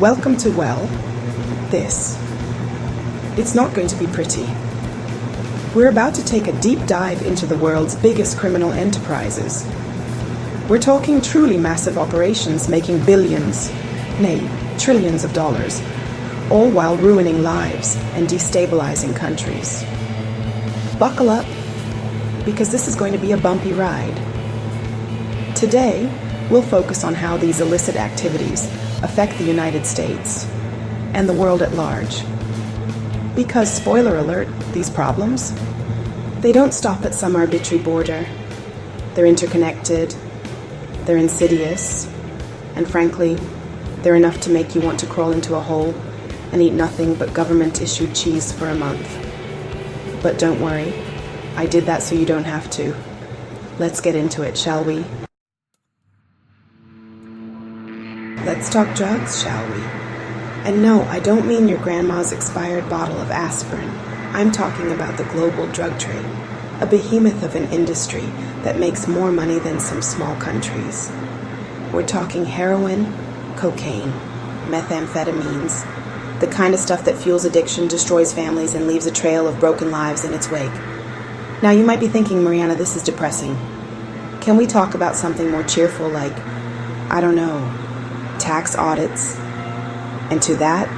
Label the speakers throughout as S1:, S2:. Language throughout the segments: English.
S1: Welcome to, well, this. It's not going to be pretty. We're about to take a deep dive into the world's biggest criminal enterprises. We're talking truly massive operations making billions, nay, trillions of dollars, all while ruining lives and destabilizing countries. Buckle up, because this is going to be a bumpy ride. Today, we'll focus on how these illicit activities affect the United States and the world at large. Because, spoiler alert, these problems, they don't stop at some arbitrary border. They're interconnected, they're insidious, and frankly, they're enough to make you want to crawl into a hole and eat nothing but government-issued cheese for a month. But don't worry, I did that so you don't have to. Let's get into it, shall we? Let's talk drugs, shall we? And no, I don't mean your grandma's expired bottle of aspirin. I'm talking about the global drug trade, a behemoth of an industry that makes more money than some small countries. We're talking heroin, cocaine, methamphetamines, the kind of stuff that fuels addiction, destroys families, and leaves a trail of broken lives in its wake. Now you might be thinking, Mariana, this is depressing. Can we talk about something more cheerful like, I don't know, tax audits? And to that,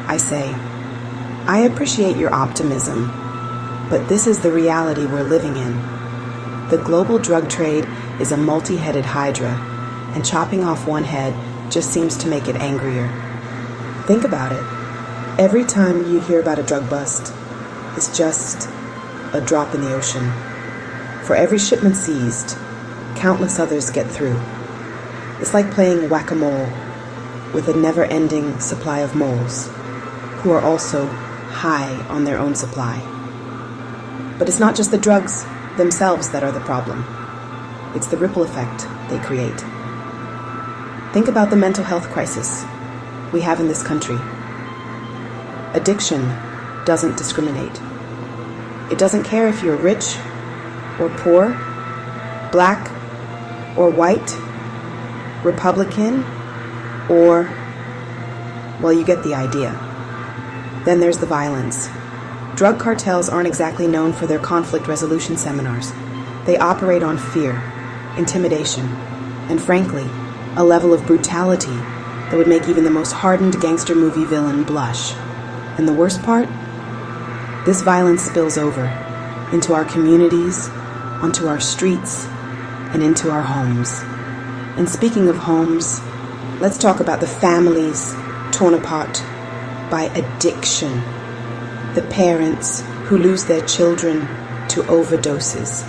S1: I say, I appreciate your optimism, but this is the reality we're living in. The global drug trade is a multi-headed hydra, and chopping off one head just seems to make it angrier. Think about it. Every time you hear about a drug bust, it's just a drop in the ocean. For every shipment seized, countless others get through. It's like playing whack-a-mole with a never-ending supply of moles who are also high on their own supply. But it's not just the drugs themselves that are the problem. It's the ripple effect they create. Think about the mental health crisis we have in this country. Addiction doesn't discriminate. It doesn't care if you're rich or poor, black or white, Republican, or, well, you get the idea. Then there's the violence. Drug cartels aren't exactly known for their conflict resolution seminars. They operate on fear, intimidation, and frankly, a level of brutality that would make even the most hardened gangster movie villain blush. And the worst part? This violence spills over into our communities, onto our streets, and into our homes. And speaking of homes, let's talk about the families torn apart by addiction. The parents who lose their children to overdoses.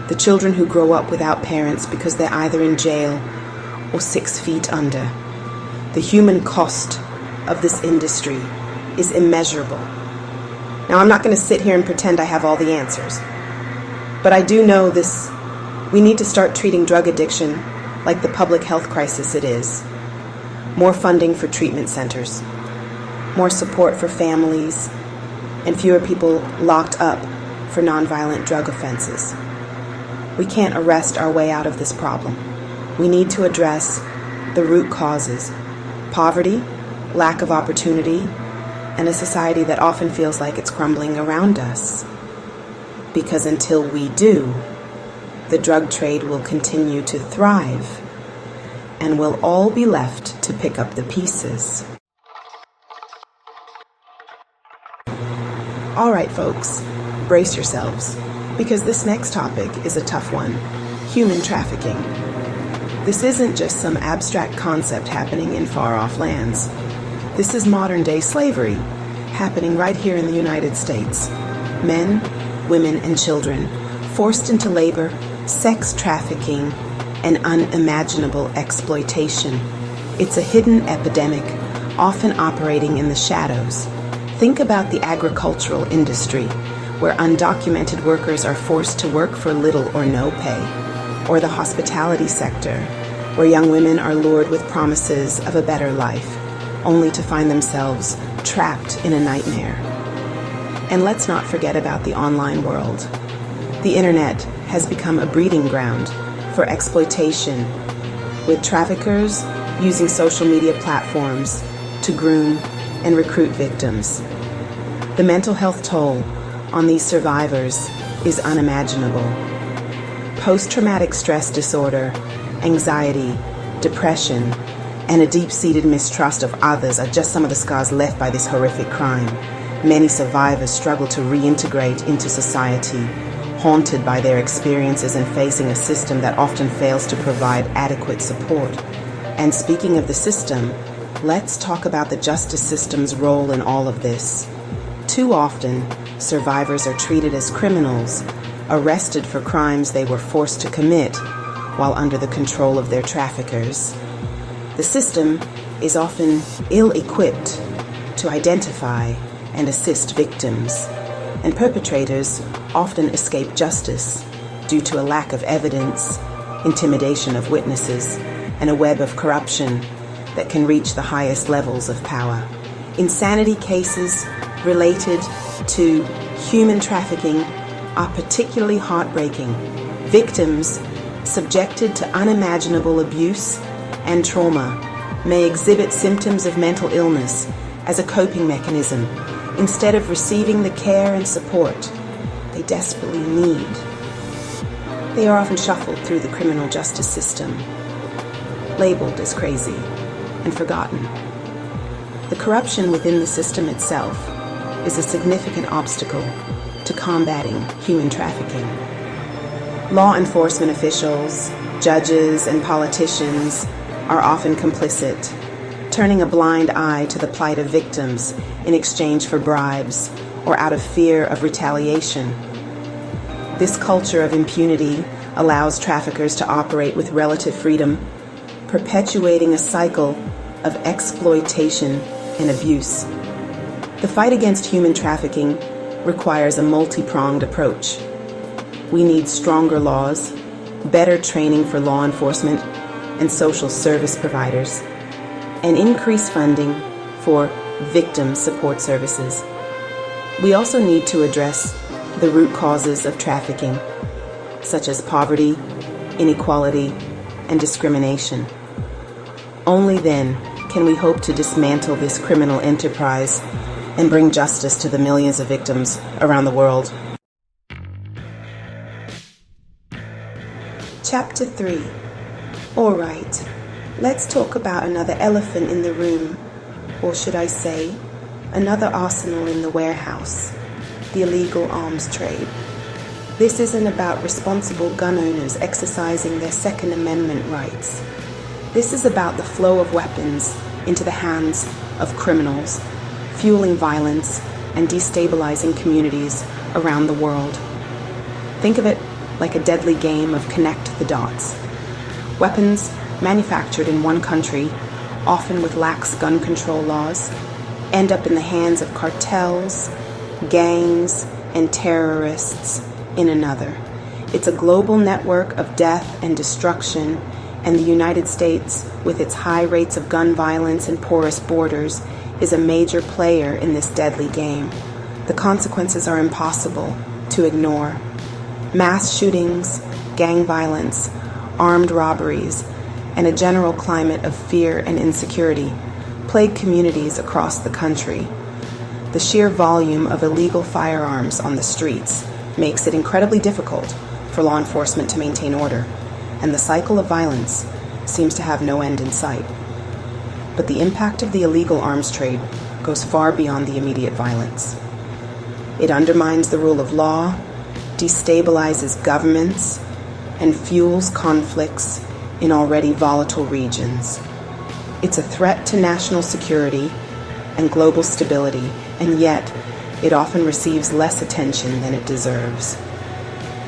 S1: The children who grow up without parents because they're either in jail or 6 feet under. The human cost of this industry is immeasurable. Now, I'm not going to sit here and pretend I have all the answers, but I do know this. We need to start treating drug addiction like the public health crisis it is. More funding for treatment centers, more support for families, and fewer people locked up for nonviolent drug offenses. We can't arrest our way out of this problem. We need to address the root causes: poverty, lack of opportunity, and a society that often feels like it's crumbling around us. Because until we do, the drug trade will continue to thrive, and we'll all be left to pick up the pieces. All right, folks, brace yourselves, because this next topic is a tough one: human trafficking. This isn't just some abstract concept happening in far-off lands. This is modern-day slavery, happening right here in the United States. Men, women, and children forced into labor, sex trafficking, and unimaginable exploitation. It's a hidden epidemic, often operating in the shadows. Think about the agricultural industry, where undocumented workers are forced to work for little or no pay, or the hospitality sector, where young women are lured with promises of a better life, only to find themselves trapped in a nightmare. And let's not forget about the online world. The internet has become a breeding ground for exploitation, with traffickers using social media platforms to groom and recruit victims. The mental health toll on these survivors is unimaginable. Post-traumatic stress disorder, anxiety, depression, and a deep-seated mistrust of others are just some of the scars left by this horrific crime. Many survivors struggle to reintegrate into society, haunted by their experiences and facing a system that often fails to provide adequate support. And speaking of the system, let's talk about the justice system's role in all of this. Too often, survivors are treated as criminals, arrested for crimes they were forced to commit while under the control of their traffickers. The system is often ill-equipped to identify and assist victims, and perpetrators often escape justice due to a lack of evidence, intimidation of witnesses, and a web of corruption that can reach the highest levels of power. Insanity cases related to human trafficking are particularly heartbreaking. Victims subjected to unimaginable abuse and trauma may exhibit symptoms of mental illness as a coping mechanism instead of receiving the care and support they desperately need. They are often shuffled through the criminal justice system, labeled as crazy and forgotten. The corruption within the system itself is a significant obstacle to combating human trafficking. Law enforcement officials, judges, and politicians are often complicit, turning a blind eye to the plight of victims in exchange for bribes or out of fear of retaliation. This culture of impunity allows traffickers to operate with relative freedom, perpetuating a cycle of exploitation and abuse. The fight against human trafficking requires a multi-pronged approach. We need stronger laws, better training for law enforcement and social service providers, and increased funding for victim support services. We also need to address the root causes of trafficking, such as poverty, inequality, and discrimination. Only then can we hope to dismantle this criminal enterprise and bring justice to the millions of victims around the world. Chapter 3. All right, let's talk about another elephant in the room, or should I say, another arsenal in the warehouse, the illegal arms trade. This isn't about responsible gun owners exercising their Second Amendment rights. This is about the flow of weapons into the hands of criminals, fueling violence and destabilizing communities around the world. Think of it like a deadly game of connect the dots. Weapons manufactured in one country, often with lax gun control laws, end up in the hands of cartels, gangs, and terrorists in another. It's a global network of death and destruction, and the United States, with its high rates of gun violence and porous borders, is a major player in this deadly game. The consequences are impossible to ignore. Mass shootings, gang violence, armed robberies, and a general climate of fear and insecurity plague communities across the country. The sheer volume of illegal firearms on the streets makes it incredibly difficult for law enforcement to maintain order, and the cycle of violence seems to have no end in sight. But the impact of the illegal arms trade goes far beyond the immediate violence. It undermines the rule of law, destabilizes governments, and fuels conflicts in already volatile regions. It's a threat to national security and global stability, and yet it often receives less attention than it deserves.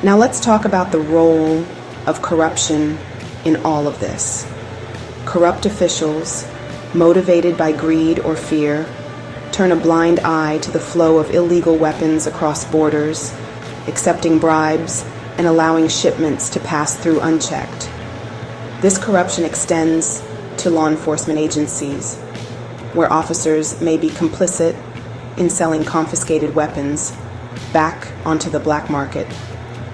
S1: Now let's talk about the role of corruption in all of this. Corrupt officials, motivated by greed or fear, turn a blind eye to the flow of illegal weapons across borders, accepting bribes and allowing shipments to pass through unchecked. This corruption extends to law enforcement agencies, where officers may be complicit in selling confiscated weapons back onto the black market,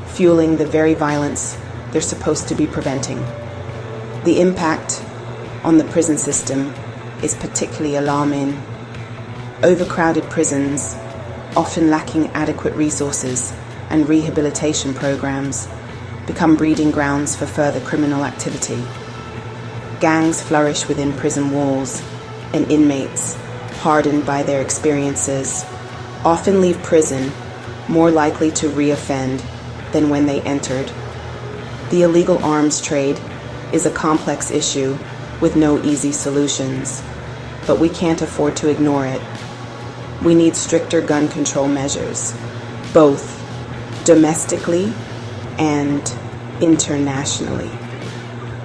S1: fueling the very violence they're supposed to be preventing. The impact on the prison system is particularly alarming. Overcrowded prisons, often lacking adequate resources and rehabilitation programs, become breeding grounds for further criminal activity. Gangs flourish within prison walls, and inmates, hardened by their experiences, often leave prison more likely to reoffend than when they entered. The illegal arms trade is a complex issue with no easy solutions, but we can't afford to ignore it. We need stricter gun control measures, both domestically and internationally.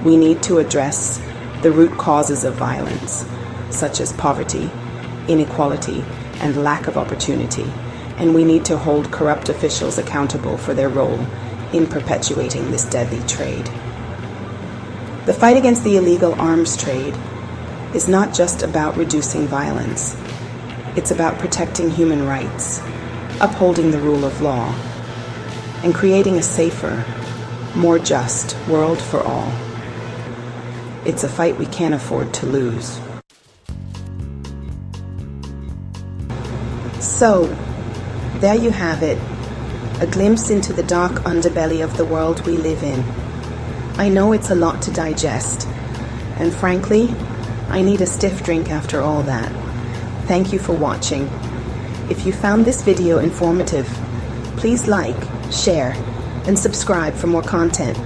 S1: We need to address the root causes of violence, such as poverty, inequality, and lack of opportunity, and we need to hold corrupt officials accountable for their role in perpetuating this deadly trade. The fight against the illegal arms trade is not just about reducing violence. It's about protecting human rights, upholding the rule of law, and creating a safer, more just world for all. It's a fight we can't afford to lose. So, there you have it, a glimpse into the dark underbelly of the world we live in. I know it's a lot to digest, and frankly, I need a stiff drink after all that. Thank you for watching. If you found this video informative, please like, share, and subscribe for more content.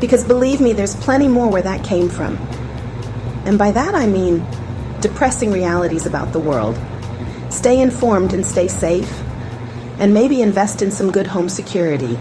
S1: Because believe me, there's plenty more where that came from. And by that I mean depressing realities about the world. Stay informed and stay safe, and maybe invest in some good home security.